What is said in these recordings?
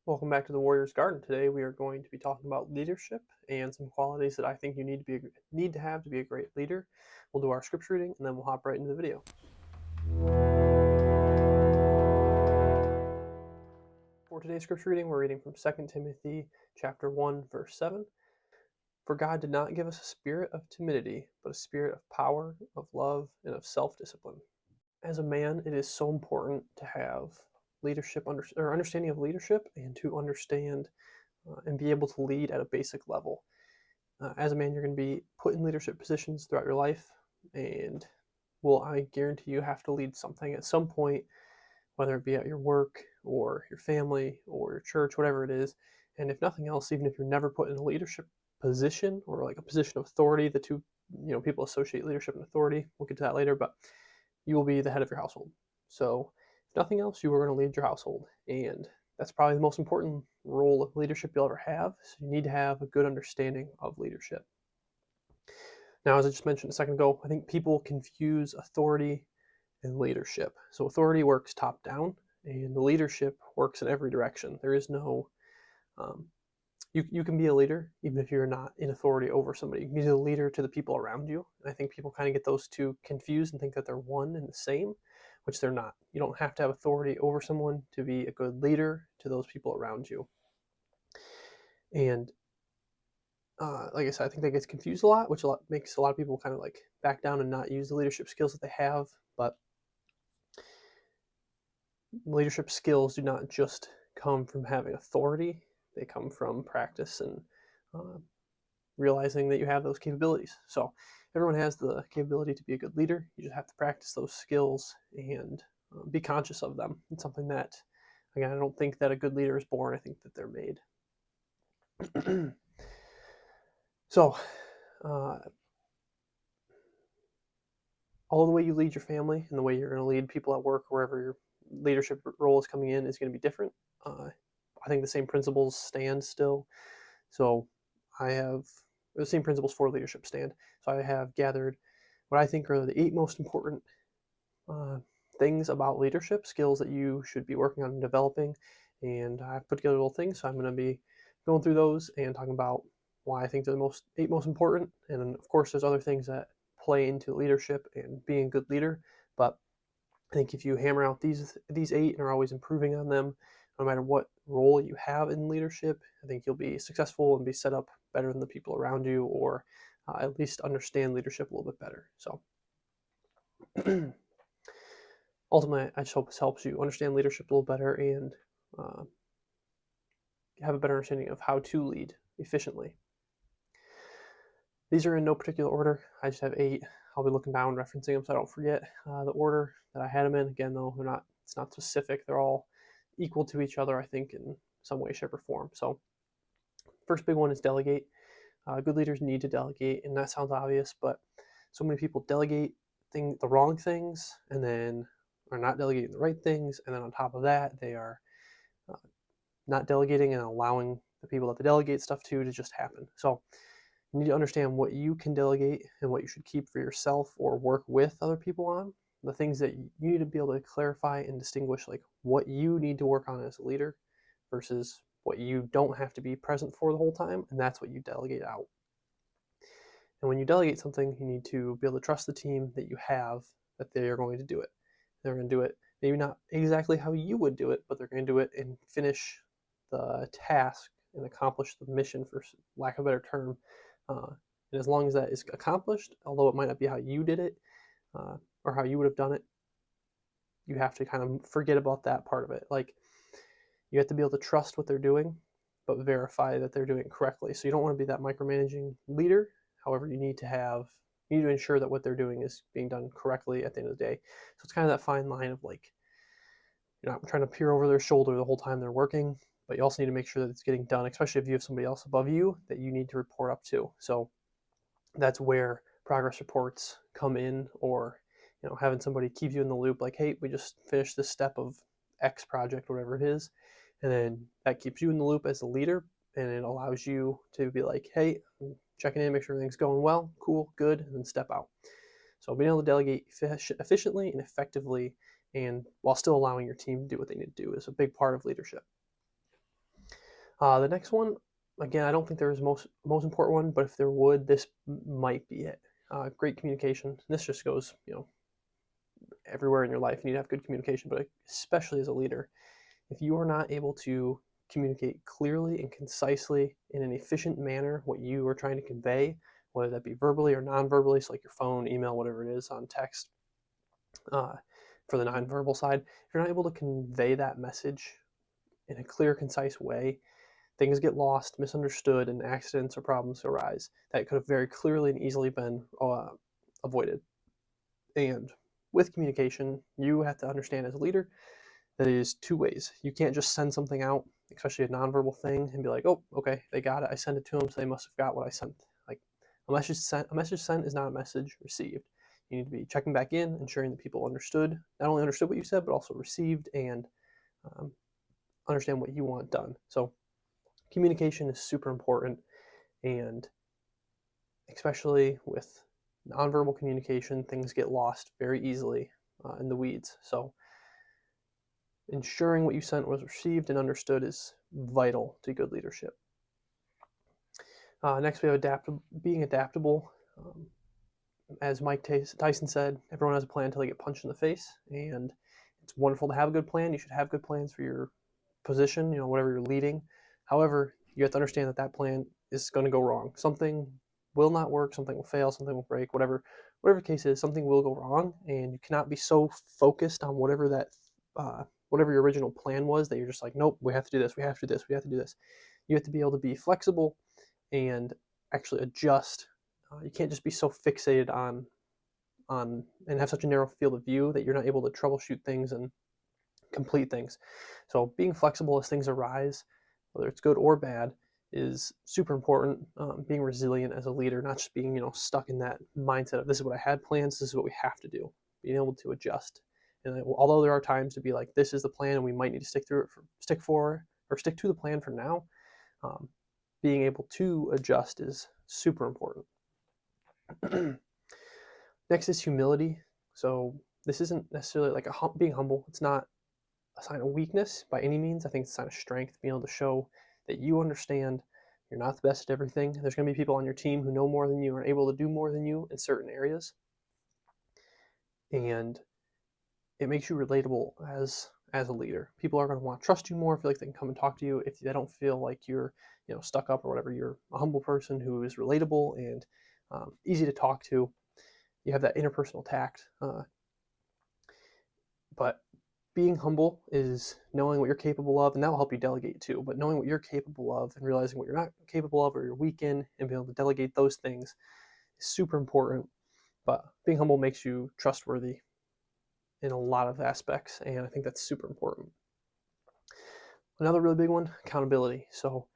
Welcome back to the Warrior's Garden. Today we are going to be talking about leadership and some qualities that I think you need to have to be a great leader. We'll do our scripture reading and then we'll hop right into the video. For today's scripture reading, we're reading from 2 Timothy chapter 1, verse 7. For God did not give us a spirit of timidity, but a spirit of power, of love, and of self-discipline. As a man, it is so important to have understanding of leadership and to understand and be able to lead at a basic level. As a man, you're going to be put in leadership positions throughout your life, and I guarantee you have to lead something at some point, whether it be at your work or your family or your church, whatever it is. And if nothing else, even if you're never put in a leadership position or like a position of authority, the two, people associate leadership and authority. We'll get to that later, but you will be the head of your household. So if nothing else, you are going to lead your household, and that's probably the most important role of leadership you'll ever have. So you need to have a good understanding of leadership. Now, as I just mentioned a second ago, I think people confuse authority and leadership. So authority works top down, and leadership works in every direction. There is no you can be a leader even if you're not in authority over somebody. You can be a leader to the people around you. And I think people kind of get those two confused and think that they're one and the same, which they're not. You don't have to have authority over someone to be a good leader to those people around you. And like I said, I think that gets confused a lot, which makes a lot of people kind of like back down and not use the leadership skills that they have. But leadership skills do not just come from having authority. They come from practice and realizing that you have those capabilities. So everyone has the capability to be a good leader. You just have to practice those skills and be conscious of them. It's something that, again, I don't think that a good leader is born. I think that they're made. So all the way you lead your family and the way you're going to lead people at work, wherever your leadership role is coming in, is going to be different. I think the same principles stand still. So I have the same principles for leadership stand. So I have gathered what I think are the 8 most important things about leadership skills that you should be working on and developing. And I've put together little things, so I'm going to be going through those and talking about why I think they're the 8 most important. And then, of course, there's other things that play into leadership and being a good leader. But I think if you hammer out these 8 and are always improving on them, no matter what role you have in leadership, I think you'll be successful and be set up better than the people around you, or at least understand leadership a little bit better. So ultimately, I just hope this helps you understand leadership a little better and have a better understanding of how to lead efficiently. These are in no particular order. I just have 8. I'll be looking down, referencing them so I don't forget the order that I had them in. Again, though, it's not specific. They're all equal to each other, I think, in some way, shape, or form. So first big one is delegate. Good leaders need to delegate, and that sounds obvious, but so many people delegate the wrong things and then are not delegating the right things, and then on top of that, they are not delegating and allowing the people that they delegate stuff to just happen. So you need to understand what you can delegate and what you should keep for yourself or work with other people on. The things that you need to be able to clarify and distinguish, like what you need to work on as a leader versus what you don't have to be present for the whole time, and that's what you delegate out. And when you delegate something, you need to be able to trust the team that you have that they are going to do it. They're going to do it maybe not exactly how you would do it, but they're going to do it and finish the task and accomplish the mission, for lack of a better term. And as long as that is accomplished, although it might not be how you did it or how you would have done it, you have to kind of forget about that part of it. Like, you have to be able to trust what they're doing, but verify that they're doing it correctly. So you don't want to be that micromanaging leader. However, you need to ensure that what they're doing is being done correctly at the end of the day. So it's kind of that fine line of, like, you're not trying to peer over their shoulder the whole time they're working, but you also need to make sure that it's getting done, especially if you have somebody else above you that you need to report up to. So that's where progress reports come in, or having somebody keep you in the loop, like, hey, we just finished this step of X project, whatever it is, and then that keeps you in the loop as the leader, and it allows you to be like, hey, I'm checking in, make sure everything's going well, cool, good, and then step out. So being able to delegate efficiently and effectively, and while still allowing your team to do what they need to do, is a big part of leadership. The next one, again, I don't think there's most important one, but if there would, this might be it. Great communication. This just goes, everywhere in your life. You need to have good communication, but especially as a leader, if you are not able to communicate clearly and concisely in an efficient manner what you are trying to convey, whether that be verbally or non-verbally, so like your phone, email, whatever it is, on text, uh, for the non-verbal side, if you're not able to convey that message in a clear, concise way, things get lost, misunderstood, and accidents or problems arise that could have very clearly and easily been avoided. And with communication, you have to understand as a leader that it is two ways. You can't just send something out, especially a nonverbal thing, and be like, "Oh, okay, they got it. I sent it to them, so they must have got what I sent." Like a message sent is not a message received. You need to be checking back in, ensuring that people not only understood what you said, but also received and um, understand what you want done. So communication is super important, and especially with nonverbal communication, things get lost very easily in the weeds. So ensuring what you sent was received and understood is vital to good leadership. Next, we have being adaptable. As Mike Tyson said, everyone has a plan until they get punched in the face, and it's wonderful to have a good plan. You should have good plans for your position, whatever you're leading. However, you have to understand that that plan is going to go wrong. Something will not work, something will fail, something will break, whatever the case is, something will go wrong, and you cannot be so focused on whatever your original plan was that you're just like, nope, we have to do this, we have to do this, we have to do this. You have to be able to be flexible and actually adjust. You can't just be so fixated on and have such a narrow field of view that you're not able to troubleshoot things and complete things. So being flexible as things arise, whether it's good or bad, is super important. Being resilient as a leader, not just being stuck in that mindset of this is what I had plans, this is what we have to do. Being able to adjust, and although there are times to be like this is the plan and we might need to stick to the plan for now, um, being able to adjust is super important. Next is humility. So this isn't necessarily like being humble. It's not a sign of weakness by any means. I think it's a sign of strength, being able to show that you understand you're not the best at everything. There's going to be people on your team who know more than you, are able to do more than you in certain areas, and it makes you relatable as a leader. People are going to want to trust you more, feel like they can come and talk to you. If they don't feel like you're stuck up or whatever, you're a humble person who is relatable and easy to talk to. You have that interpersonal tact, but being humble is knowing what you're capable of, and that will help you delegate too. But knowing what you're capable of and realizing what you're not capable of or you're weak in and being able to delegate those things is super important. But being humble makes you trustworthy in a lot of aspects, and I think that's super important. Another really big one, accountability. So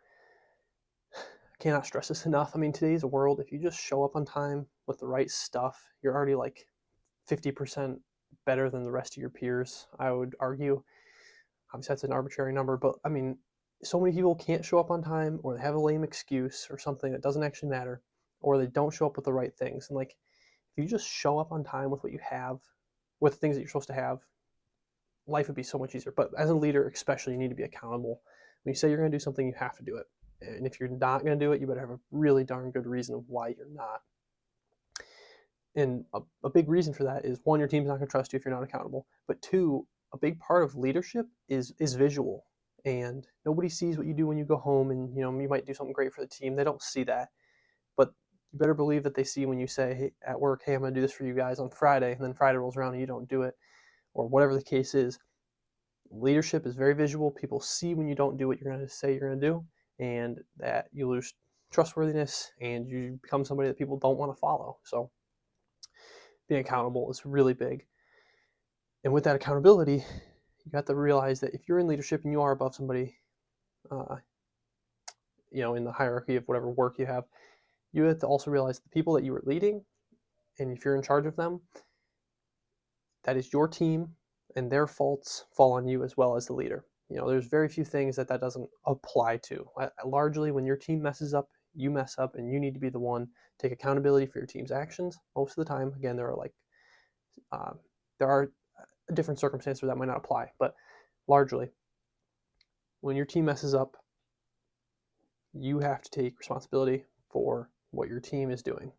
I cannot stress this enough. I mean, today's world, if you just show up on time with the right stuff, you're already like 50% better than the rest of your peers, I would argue. Obviously, that's an arbitrary number, but I mean, so many people can't show up on time, or they have a lame excuse or something that doesn't actually matter, or they don't show up with the right things. And like, if you just show up on time with what you have, with the things that you're supposed to have, life would be so much easier. But as a leader, especially, you need to be accountable. When you say you're going to do something, you have to do it. And if you're not going to do it, you better have a really darn good reason of why you're not. And a big reason for that is one, your team's not going to trust you if you're not accountable. But two, a big part of leadership is visual, and nobody sees what you do when you go home. And you might do something great for the team. They don't see that, but you better believe that they see when you say, hey, at work, hey, I'm going to do this for you guys on Friday, and then Friday rolls around and you don't do it, or whatever the case is. Leadership is very visual. People see when you don't do what you're going to say you're going to do, and that you lose trustworthiness and you become somebody that people don't want to follow. So being accountable is really big. And with that accountability, you have to realize that if you're in leadership and you are above somebody, uh, in the hierarchy of whatever work you have to also realize the people that you are leading, and if you're in charge of them, that is your team, and their faults fall on you as well as the leader. There's very few things that doesn't apply to. Largely, when your team messes up, you mess up, and you need to be the one take accountability for your team's actions. Most of the time, again, there are different circumstances where that might not apply, but largely, when your team messes up, you have to take responsibility for what your team is doing.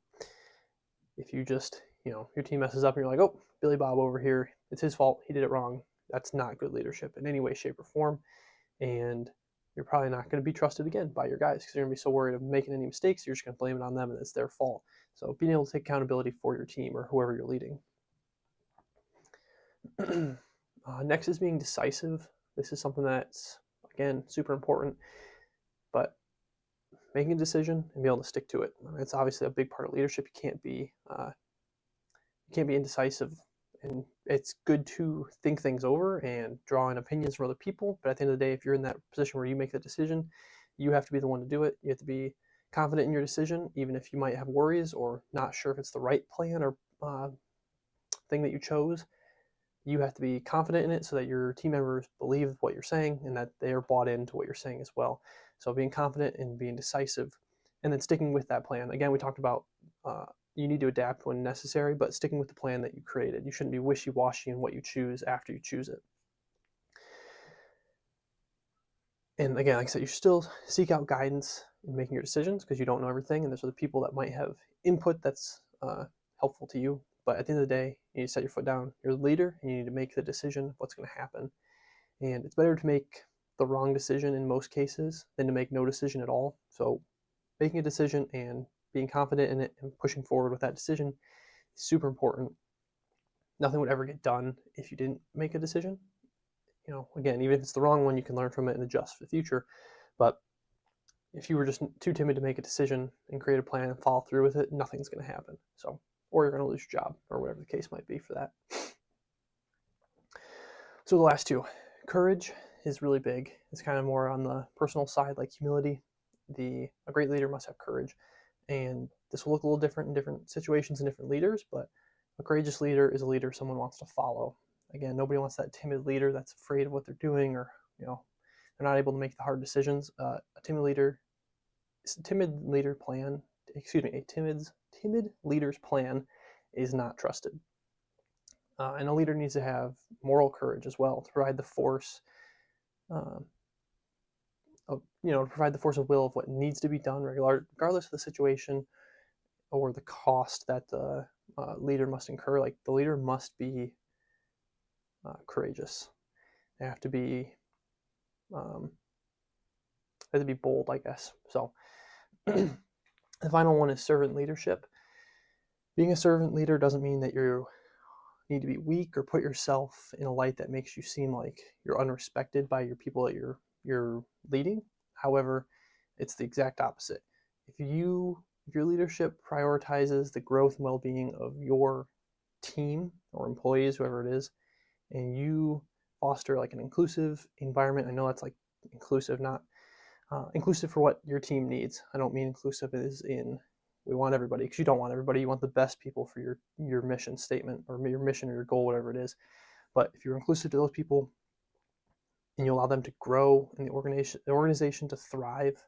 If you just, your team messes up and you're like, oh, Billy Bob over here, it's his fault, he did it wrong, that's not good leadership in any way, shape, or form. And you're probably not going to be trusted again by your guys because you're going to be so worried of making any mistakes, you're just going to blame it on them and it's their fault. So being able to take accountability for your team or whoever you're leading. Next is being decisive. This is something that's, again, super important, but making a decision and be able to stick to it. It's obviously a big part of leadership. You can't be indecisive, and it's good to think things over and draw in opinions from other people. But at the end of the day, if you're in that position where you make the decision, you have to be the one to do it. You have to be confident in your decision, even if you might have worries or not sure if it's the right plan or thing that you chose. You have to be confident in it so that your team members believe what you're saying and that they are bought into what you're saying as well. So being confident and being decisive and then sticking with that plan. Again, we talked about you need to adapt when necessary, but sticking with the plan that you created. You shouldn't be wishy-washy in what you choose after you choose it. And again, like I said, you should still seek out guidance in making your decisions because you don't know everything, and there's other people that might have input that's helpful to you. But at the end of the day, you need to set your foot down. You're the leader, and you need to make the decision of what's going to happen. And it's better to make the wrong decision in most cases than to make no decision at all. So making a decision and being confident in it and pushing forward with that decision is super important. Nothing would ever get done if you didn't make a decision. Again, even if it's the wrong one, you can learn from it and adjust for the future. But if you were just too timid to make a decision and create a plan and follow through with it, nothing's going to happen. So, or you're going to lose your job or whatever the case might be for that. So the last two, courage is really big. It's kind of more on the personal side, like humility. A great leader must have courage. And this will look a little different in different situations and different leaders, but a courageous leader is a leader someone wants to follow. Again, nobody wants that timid leader that's afraid of what they're doing or, they're not able to make the hard decisions. A timid leader's plan is not trusted. And a leader needs to have moral courage as well to provide the force of will of what needs to be done, regardless of the situation or the cost that the leader must incur. Like the leader must be courageous. They have to be bold, I guess. So the final one is servant leadership. Being a servant leader doesn't mean that you need to be weak or put yourself in a light that makes you seem like you're unrespected by your people that you're leading. However, it's the exact opposite. If your leadership prioritizes the growth and well-being of your team or employees, whoever it is, and you foster like an inclusive environment. I know that's like inclusive, not inclusive for what your team needs. I don't mean inclusive as in we want everybody, because you don't want everybody. You want the best people for your mission statement or your mission or your goal, whatever it is. But if you're inclusive to those people and you allow them to grow and the organization to thrive,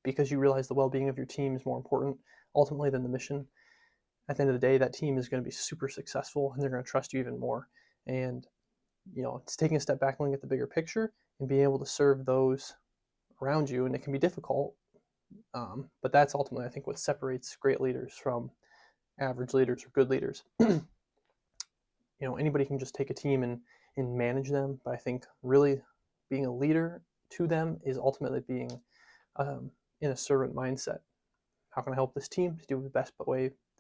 because you realize the well-being of your team is more important ultimately than the mission, at the end of the day, that team is going to be super successful and they're going to trust you even more. And, it's taking a step back and looking at the bigger picture and being able to serve those around you. And it can be difficult, but that's ultimately, I think, what separates great leaders from average leaders or good leaders. Anybody can just take a team and manage them, but I think really being a leader to them is ultimately being in a servant mindset. How can I help this team to do the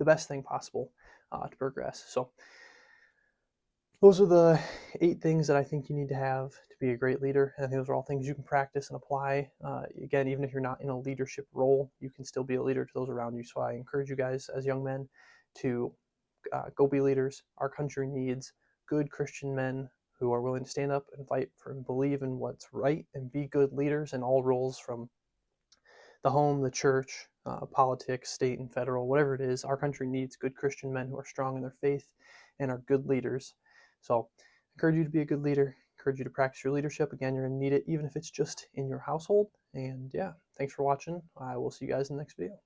best thing possible to progress? So those are the 8 things that I think you need to have to be a great leader. And I think those are all things you can practice and apply. Again, even if you're not in a leadership role, you can still be a leader to those around you. So I encourage you guys as young men to go be leaders. Our country needs good Christian men who are willing to stand up and fight for and believe in what's right and be good leaders in all roles, from the home, the church, politics, state and federal, whatever it is. Our country needs good Christian men who are strong in their faith and are good leaders. So I encourage you to be a good leader. I encourage you to practice your leadership. Again, you're going to need it, even if it's just in your household. And yeah, thanks for watching. I will see you guys in the next video.